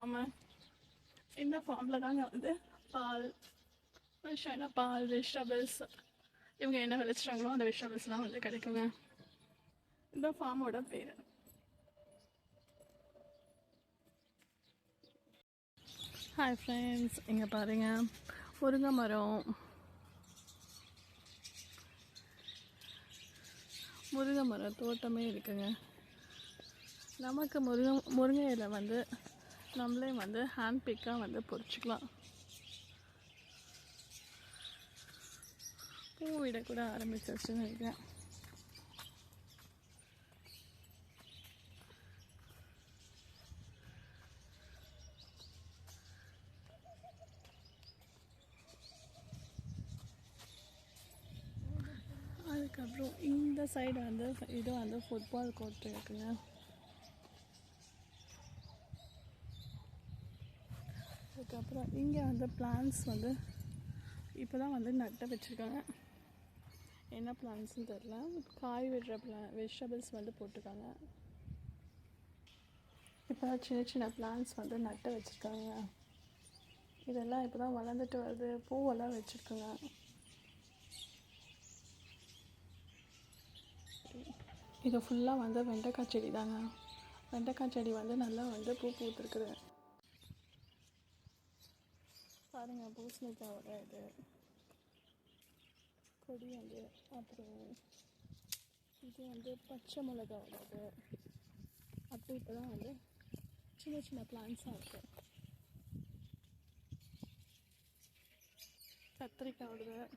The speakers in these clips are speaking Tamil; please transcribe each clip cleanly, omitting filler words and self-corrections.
ஆமாம், இந்த ஃபார்மில் தாங்க வந்து பால், ஃப்ரெஷ்ஷான பால், வெஜிடபிள்ஸ், இவங்க என்ன விளைச்சிட்டாங்களோ அந்த வெஜிடபிள்ஸ்லாம் வந்து கிடைக்குங்க. இந்த ஃபார்மோட பேர். ஹாய் ஃப்ரெண்ட்ஸ், இங்கே பாருங்க முருங்கை மரம். முருங்கை மரம் தோட்டமே இருக்குங்க. நமக்கு முருங்கை இலை வந்து நம்மளே வந்து ஹேண்ட் பிக்காக வந்து பொறிச்சிக்கலாம். பூ விட கூட ஆரம்பிச்சிருச்சுன்னு நினைக்கிறேன். அதுக்கப்புறம் இந்த சைடு வந்து இது வந்து ஃபுட்பால் கோர்ட் இருக்குங்க. அதுக்கப்புறம் இங்கே வந்து பிளான்ஸ் வந்து இப்போ தான் வந்து நட்டு வச்சுருக்காங்க. என்ன பிளான்ட்ஸ்னு தெரில, காய் விடுற வெஜிடபிள்ஸ் வந்து போட்டிருக்காங்க. இப்போ தான் சின்ன சின்ன பிளான்ட்ஸ் வந்து நட்டு வச்சுருக்காங்க. இதெல்லாம் இப்போ தான் வளர்ந்துட்டு வருது. பூவெல்லாம் வச்சுருக்குங்க. இது ஃபுல்லாக வந்து வெண்டைக்காய் செடி தாங்க. வெண்டைக்காய் செடி வந்து நல்லா வந்து பூ பூத்துருக்குது. பாருங்கள், பூசணிக்காவோட இது கொடி வந்து. அப்புறம் இது வந்து பச்சை மிளகாவோட இது. அப்படி இப்போ தான் வந்து சின்ன சின்ன பிளான்ட்ஸாக இருக்குது. கத்திரிக்காயோட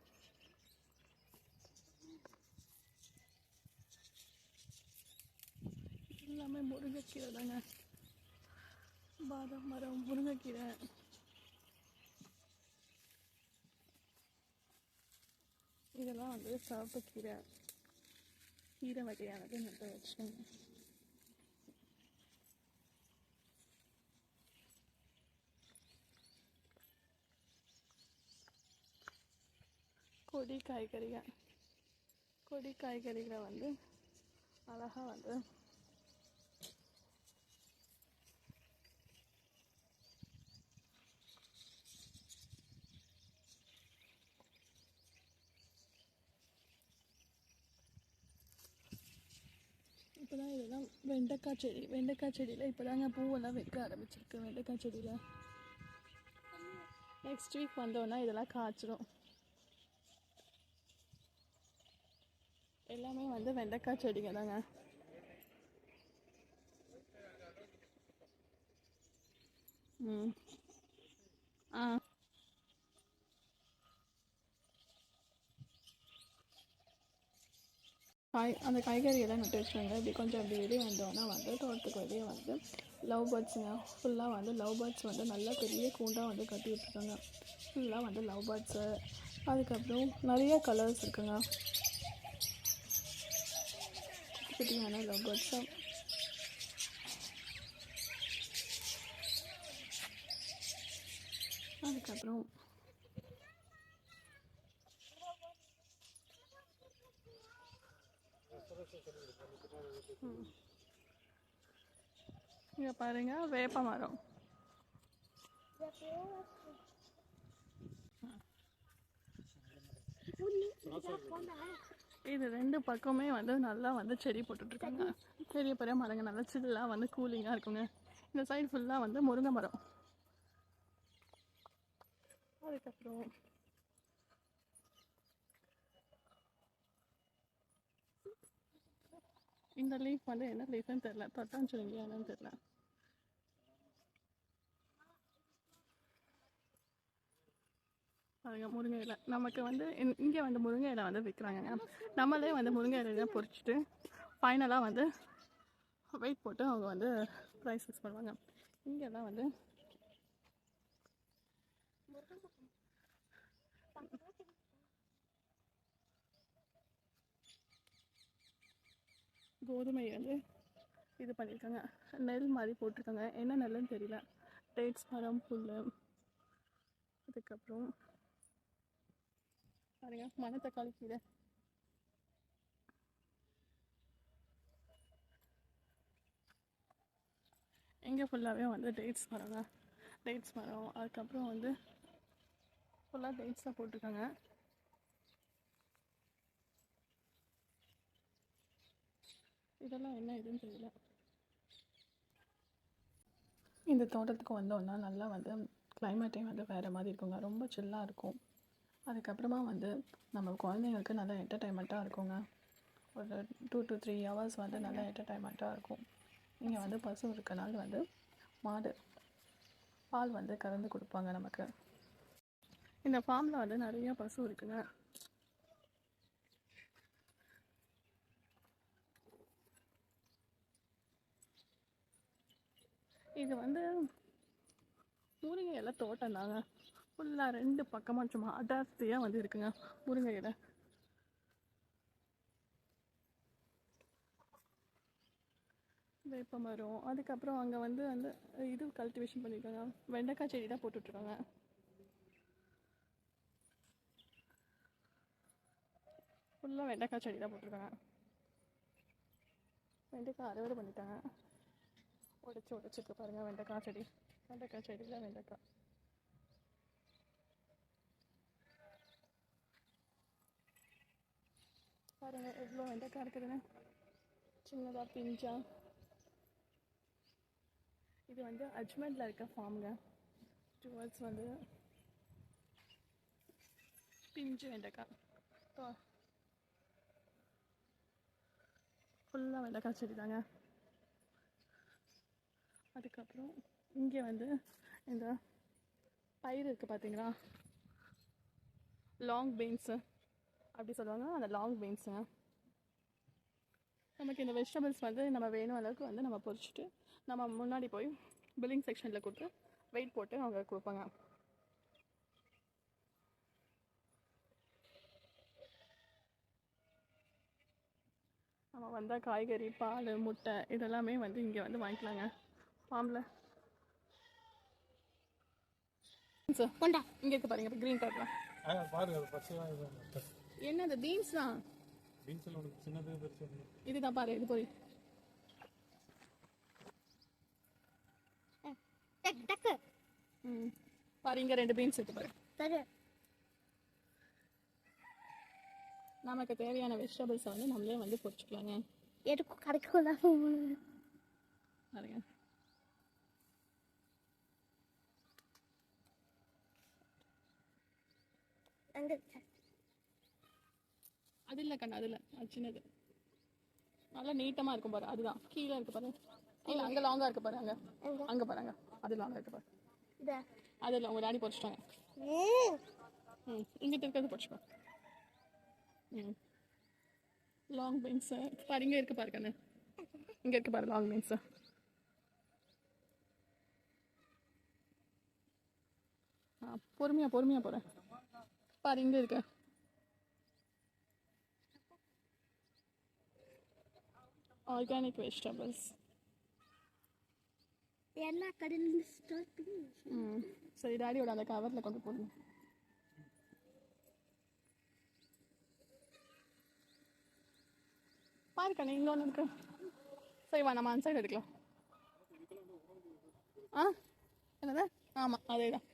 எல்லாமே முருங்கைக்கீரை தாங்க. பாதாம் மரம், முருங்கைக்கீரை, இதெல்லாம் வந்து சிவப்பு கீரை வகையானது நட்டு வச்சுக்கோங்க. கொடி காய்கறிகளை வந்து அழகாக வந்து இப்போ தான் இதெல்லாம் வெண்டைக்காய் செடியில் இப்போ தாங்க பூவெல்லாம் வைக்க ஆரம்பிச்சிருக்கு. வெண்டைக்காய் செடியில் நெக்ஸ்ட் வீக் வந்தோன்னா இதெல்லாம் காய்ச்சிடும். எல்லாமே வந்து வெண்டைக்காய் செடிங்க தாங்க. அந்த காய்கறியெல்லாம் நட்டு வச்சுருவாங்க. இப்படி கொஞ்சம் அப்படி வெளியே வந்தோன்னா வந்து தோட்டத்துக்கு வெளியே வந்து லவ் பேர்ட்ஸுங்க. ஃபுல்லாக வந்து லவ் பேர்ட்ஸ் வந்து நல்லா பெரிய கூண்டாக வந்து கட்டி விட்டுருக்காங்க. ஃபுல்லாக வந்து லவ் பேர்ட்ஸு. அதுக்கப்புறம் நிறைய கலர்ஸ் இருக்குங்க. குட்டியான லவ் பேர்ட்ஸு. அதுக்கப்புறம் இங்கே பாருங்க, வேப்ப மரம். இது ரெண்டு பக்கமே வந்து நல்லா வந்து செடி போட்டுட்ருக்காங்க. பெரிய பெரிய மரங்க நல்லா சில்லாக வந்து கூலிங்காக இருக்குங்க. இந்த சைடு ஃபுல்லாக வந்து முருங்கை மரம். அதுக்கப்புறம் இந்த லீஃப் வந்து என்ன லீஃப்னு தெரில, தொட்டாஞ்சுருங்கி என்னன்னு தெரில. பாருங்க, முருங்கை இலை. நமக்கு வந்து இங்கே வந்து முருங்கை இலை வந்து விற்கிறாங்க. நம்மளே வந்து முருங்கை இலையை பொறிச்சிட்டு ஃபைனலாக வந்து வெயிட் போட்டு அவங்க வந்து ப்ரைஸ் ஃபிக்ஸ் பண்ணுவாங்க. இங்கெல்லாம் வந்து கோதுமை வந்து இது பண்ணியிருக்காங்க. நெல் மாதிரி போட்டிருக்காங்க. என்ன நெல்லுன்னு தெரியல. டேட்ஸ் மரம், புல். அதுக்கப்புறம் பாருங்க, மணத்தக்காளி கீரை. இங்கே ஃபுல்லாகவே வந்து டேட்ஸ் மரங்க. டேட்ஸ் மரம், அதுக்கப்புறம் வந்து ஃபுல்லாக டேட்ஸ் தான் போட்டிருக்காங்க. இதெல்லாம் என்ன இதுன்னு தெரியல. இந்த தோட்டத்துக்கு வந்தோன்னா நல்லா வந்து கிளைமேட்டே வந்து வேறு மாதிரி இருக்குங்க. ரொம்ப சில்லாக இருக்கும். அதுக்கப்புறமா வந்து நம்ம குழந்தைங்களுக்கு நல்லா என்டர்டைன்மெண்ட்டாக இருக்குங்க. ஒரு 2 to 3 hours வந்து நல்லா என்டர்டைன்மெண்ட்டாக இருக்கும். இங்கே வந்து பசு இருக்கனால வந்து மாடு பால் வந்து கறந்து கொடுப்பாங்க நமக்கு. இந்த ஃபார்மில் வந்து நிறைய பசு இருக்குங்க. இது வந்து முருங்கை இலை தோட்டம் தாங்க. ஃபுல்லாக 2 பக்கமாக சும்மா அடர்த்தியாக வந்து இருக்குங்க முருங்கை இலை. வேப்ப மரம், அதுக்கப்புறம் அங்கே வந்து அந்த இது கல்டிவேஷன் பண்ணியிருக்காங்க. வெண்டைக்காய் செடி தான் போட்டுட்ருக்காங்க. ஃபுல்லாக வெண்டைக்காய் செடி தான் போட்டிருக்காங்க. வெண்டைக்காய் அறுவடை பண்ணிட்டாங்க. உடச்சிட்டு பாருங்கள் வெண்டைக்காய் செடி. வெண்டைக்காய் செடியில் வெண்டைக்காய் பாருங்கள் எவ்வளோ வெண்டைக்காய் இருக்குதுன்னு. சின்னதாக பிஞ்சா. இது வந்து அஜ்மண்டில் இருக்க ஃபார்முங்க. டுவர்ட்ஸ் வந்து பிஞ்சு வெண்டைக்காய். ஃபுல்லாக வெண்டைக்காய் செடி தாங்க. அதுக்கப்புறம் இங்கே வந்து இந்த பயிர் இருக்குது பார்த்தீங்களா, லாங் பீன்ஸு அப்படி சொல்லுவாங்க. அந்த லாங் பீன்ஸுங்க. நமக்கு இந்த வெஜிடபிள்ஸ் வந்து நம்ம வேணும் அளவுக்கு வந்து நம்ம பொரிச்சிட்டு நம்ம முன்னாடி போய் பில்லிங் செக்ஷனில் கொடுத்து வெயிட் போட்டு அவங்க கொடுப்பாங்க. நம்ம வந்தால் காய்கறி, பால், முட்டை இதெல்லாமே வந்து இங்கே வந்து வாங்கிக்கலாங்க ஃபார்மில். சார் கொண்டா இங்கே இருக்கு பாருங்க. இப்போ க்ரீன் கலர்லாம் என்னது பீன்ஸ் தான். இதுதான் பாரு. இது போய் பாரு இங்கே 2 பீன்ஸ் இருக்கு பாரு. நமக்கு தேவையான வெஜிடபிள்ஸை வந்து நம்மளே வந்து பொரிச்சுக்கலாங்க. எதுக்கும் கிடைக்கும் பாருங்க. அது இல்லை கண்ணு, அது இல்லை, அது சின்னது. நல்லா நீட்டமாக இருக்கும் பாரு. அதுதான் கீழே இருக்கு பாரு. கீழே அங்கே லாங்காக இருக்கு பாரு. அங்கே பாருங்க. அது லாங்காக இருக்கு பாரு. அது இல்லை, உங்கள் டாடி பொரிச்சிட்டாங்க. இங்கிட்ட இருக்கிறது பொரிச்சுக்கோ. லாங் பீன்ஸு பாரு. இங்கே இருக்கு பாரு கண்ணு. இங்கே இருக்கு பாரு லாங் பீன்ஸு. பொறுமையாக போகிறேன் பாரு. இங்கே இருக்கு. ஆர்கானிக் வெஜிடபிள்ஸ் எல்லா கடையிலும் ஸ்டார்ட் பண்ணி. சரி டாடியோட அந்த கவரில் கொண்டு போடணும். பாருக்கா நீ இங்கே ஒன்று இருக்கு. சரி வா நம்ம அந்த சைடு எடுக்கலாம். என்னது? ஆமாம் அதே தான்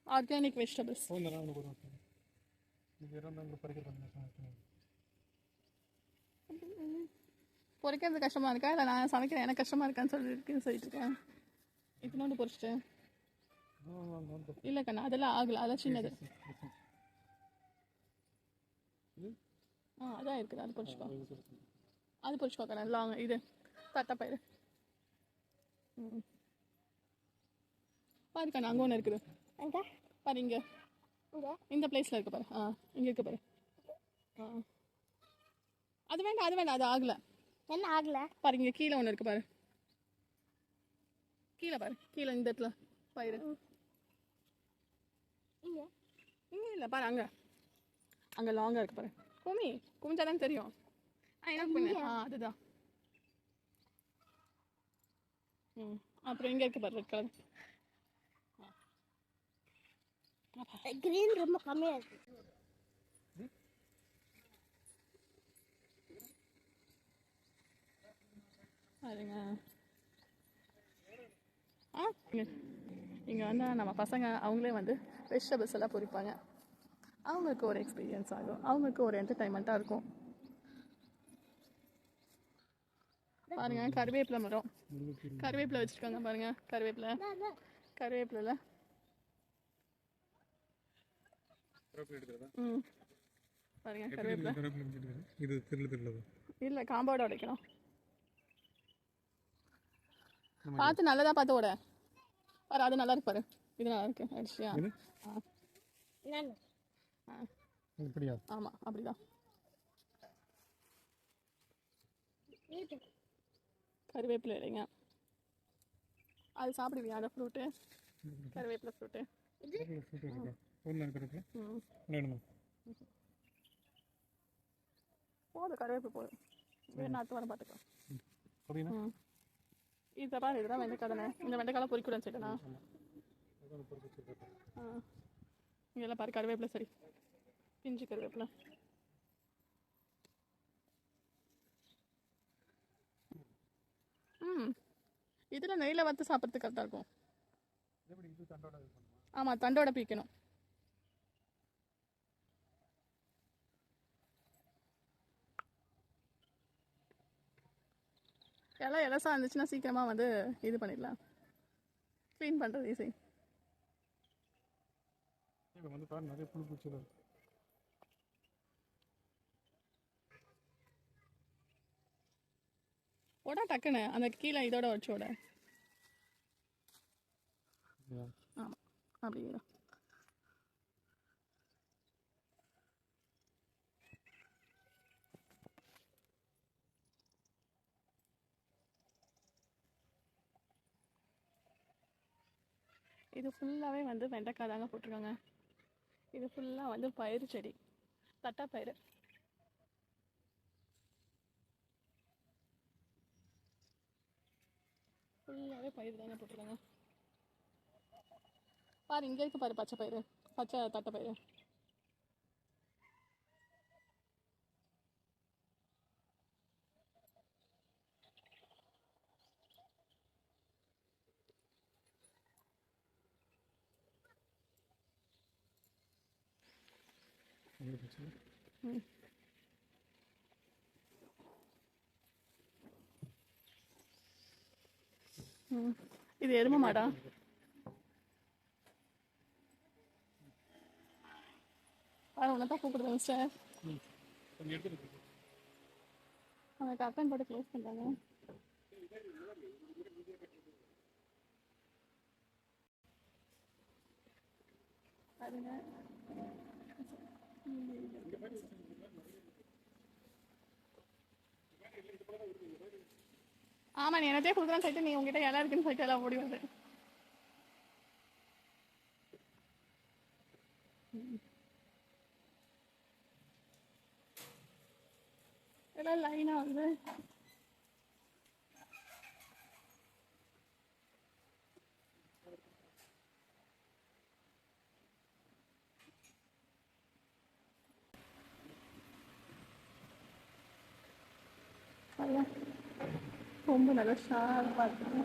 ஆர்கானிக் வெஜிடபிள்ஸ். பொரிக்கிறது கஷ்டமாக இருக்கா இல்லை நான் சமைக்கிறேன் எனக்கு கஷ்டமாக இருக்கான்னு சொல்லிட்டு இருக்கேன். இத்தனோண்டு பொரிச்சிட்டு இல்லை கண்ணா அதெல்லாம் ஆகலை. அதெல்லாம் சின்னது. அதான் இருக்குது. அது பொரிச்சுக்கோ கண்ணா. லாங் இது தட்டைப்பயிறு. பாரு கண்ணா அங்கே ஒன்று இருக்குது பாரு. இங்கே இந்த பிளேஸில் இருக்கு பாரு. இங்கே இருக்கு பாரு. அது வேண்டாம் அது ஆகலை. என்ன ஆகலை பாரு. இங்கே கீழே ஒன்று இருக்கு பாரு. கீழே பாரு. கீழே இந்த இடத்துல பயிறு. இங்கே இல்லை பாரு. அங்கே லாங்காக இருக்கு பாரு. குமிஞ்சாதான் தெரியும். என்ன பண்ணு. அதுதான். அப்புறம் இங்கே இருக்கு பாரு ரெட் கலர். கிரீன் ரொம்ப கம்மியாக இருக்கு பாருங்க. இங்கே வந்து நம்ம பசங்க அவங்களே வந்து வெஜிடபிள்ஸ் எல்லாம் பொரிப்பாங்க. அவங்களுக்கு ஒரு எக்ஸ்பீரியன்ஸ் ஆகும், அவங்களுக்கு ஒரு என்டர்டைன்மெண்ட்டாக இருக்கும். பாருங்க கருவேப்பிலை மரம், கருவேப்பிலை வச்சுருக்காங்க பாருங்க. கருவேப்பிலை பாருங்க கருவேப்பிலை இல்லை காம்பவுண்ட் உடைக்கணும். பார்த்து நல்லதாக பார்த்து ஓட பாரு, அது நல்லா இருக்கு பாரு, இது நல்லா இருக்கு அடிச்சியா? ஆமாம் அப்படிதான். கருவேப்பிலை இல்லைங்க, அது சாப்பிடுவியா அந்த ஃப்ரூட்டு? கருவேப்பிலை ஃப்ரூட்டு போதும், கருவேப்பிலை போதும். வேணும் அடுத்த வாரம் பார்த்துக்கலாம். இதை பாரு, இதுதான் வெண்டைக்காய் தானே. இந்த வெண்டைக்காய் பொறிக்கூடாது சரிண்ணா. இங்கெல்லாம் பாரு கருவேப்பிலை, சரி பிஞ்சு கருவேப்பிலை. இதில் நெய்யில் வறுத்து சாப்பிட்றதுக்கு கரெக்டாக இருக்கும். ஆமாம், தண்டோட பீக்கணும். எல்லாம் இலசா இருந்துச்சுன்னா சீக்கிரமாக வந்து இது பண்ணிடலாம், க்ளீன் பண்ணுறது ஈஸி. நிறைய புழு பூச்சி ஓட டக்குன்னு அந்த கீழே இதோட வச்சோட. ஆமாம் அப்படிங்களா. இது ஃபுல்லாகவே வந்து வெண்டைக்காய் தாங்க போட்டிருக்காங்க. இது ஃபுல்லாக வந்து பயிறு செடி, தட்டைப்பயிறு. ஃபுல்லாகவே பயிர் தாங்க போட்டிருக்காங்க. பாரு இங்கே இருக்கு பாரு, பச்சை பயிறு, பச்சை தட்டைப்பயிறு. இது எருமை மாடா? உன்னை தான் கூப்பிடுவேன் சார். அவங்க கர்டன் போட்டு க்ளோஸ் பண்ணுறாங்க. அதுங்க ஆமாம், நீ என்னத்தையே கொடுக்குறான்னு சொல்லிட்டு நீ உங்ககிட்ட இடம் இருக்குன்னு சொல்லிட்டு எல்லாம் ஓடி வந்து எல்லாம் லைனாக வந்து ரொம்ப நல்லா ஷார்ப்பாக இருக்குது.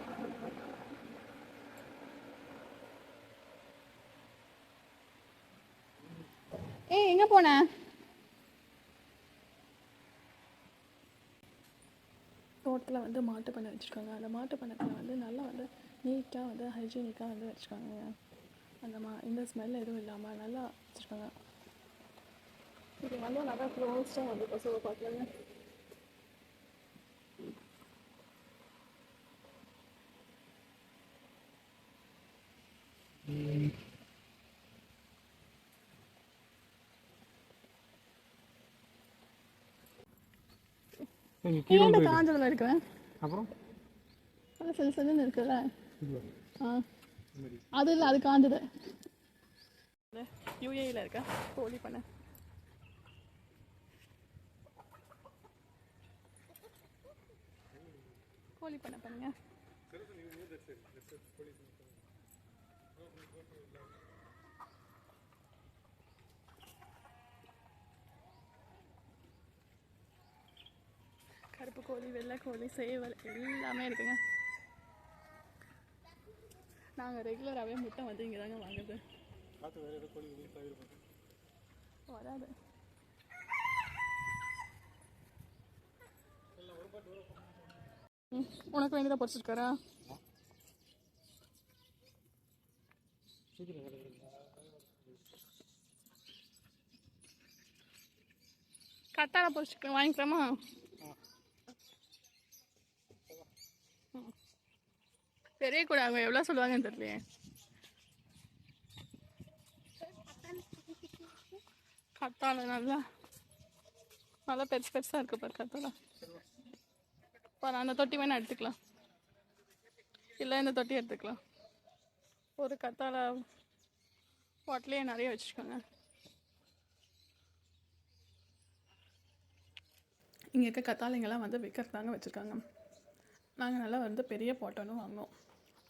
ஏய் எங்கே போன? தோட்டத்தில் வந்து மாட்டு பண்ணை வச்சுருக்காங்க. அந்த மாட்டு பண்ணையில் வந்து நல்லா வந்து நீட்டாக வந்து ஹைஜீனிக்காக வந்து வச்சுருக்காங்க. இந்த ஸ்மெல் எதுவும் இல்லாமல் நல்லா வச்சுருக்காங்க. இது வந்து நல்லா க்ளோஸ்டாக வந்து கொசுவை பார்க்கலாங்க. காஞ்சதில் இருக்கிறேன். அப்புறம் சில சிலன்னு இருக்குல்ல, அது இல்லை, அது காஞ்சது. யூஏஇல இருக்க கோழி பண்ணை. கோழி பண்ணை பண்ணுங்க. கருப்பு கோழி, வெள்ளை கோழி, சேவல் எல்லாமே இருக்குங்க. நாங்கள் ரெகுலராகவே முட்டை வந்து இங்கே தாங்க வாங்குறது. வராது. உனக்கு வேண்டியதாக பொறிச்சிருக்காரா? கத்தாழை பொறிச்சிக்க வாங்கிக்கலாமா? பெரிய கூட அவங்க எவ்வளோ சொல்லுவாங்கன்னு தெரியலையே. கத்தாழை நல்லா நல்லா பெருசு பெருசாக இருக்குது பாரு கத்தாழை. பாரு அந்த தொட்டி வேணா எடுத்துக்கலாம், இல்லை இந்த தொட்டி எடுத்துக்கலாம். ஒரு கத்தாழை பாட்டிலே நிறைய வச்சுருக்காங்க. இங்கே இருக்க கத்தாழைங்கெல்லாம் வந்து விற்கிறதாங்க வச்சுருக்காங்க. நாங்கள் நல்லா வந்து பெரிய பாட் ஒன்று வாங்கினோம்.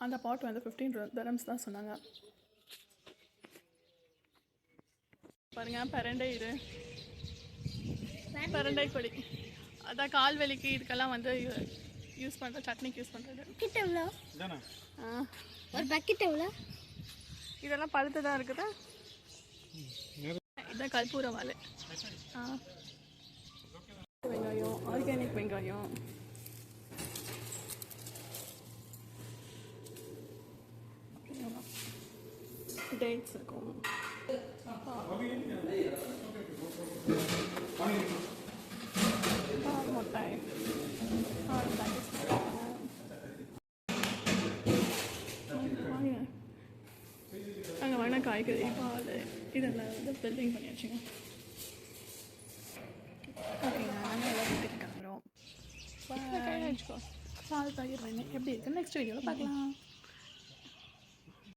அந்த பாட் வந்து 15 dirhams தான் சொன்னாங்க. பாருங்கள் பரண்டை, இது பரண்டை கொடி. அதான் கால் வலிக்கு இதுக்கெல்லாம் வந்து யூஸ் பண்ணுற, சட்னிக்கு யூஸ் பண்ணுறது. ஒரு பக்கெட் எவ்வளோ? இதெல்லாம் பழுத்து தான் இருக்குதா? இதான் கற்பூர வாழை. வெங்காயம், ஆர்கானிக் வெங்காயம். டேட்ஸ் இருக்கும். முட்டாய் அங்கே வேணால் காய்கறி, பால் இதெல்லாம் வந்து பில்டிங் பண்ணி வச்சுங்க. ஓகேங்க, நாங்கள் எல்லாம் வீட்டுக்கு கிளம்புறோம். வச்சுக்கோ பால் தயிர் வேணும் எப்படி இருக்குன்னு நெக்ஸ்ட் வீடியோவில் பார்க்கலாம்.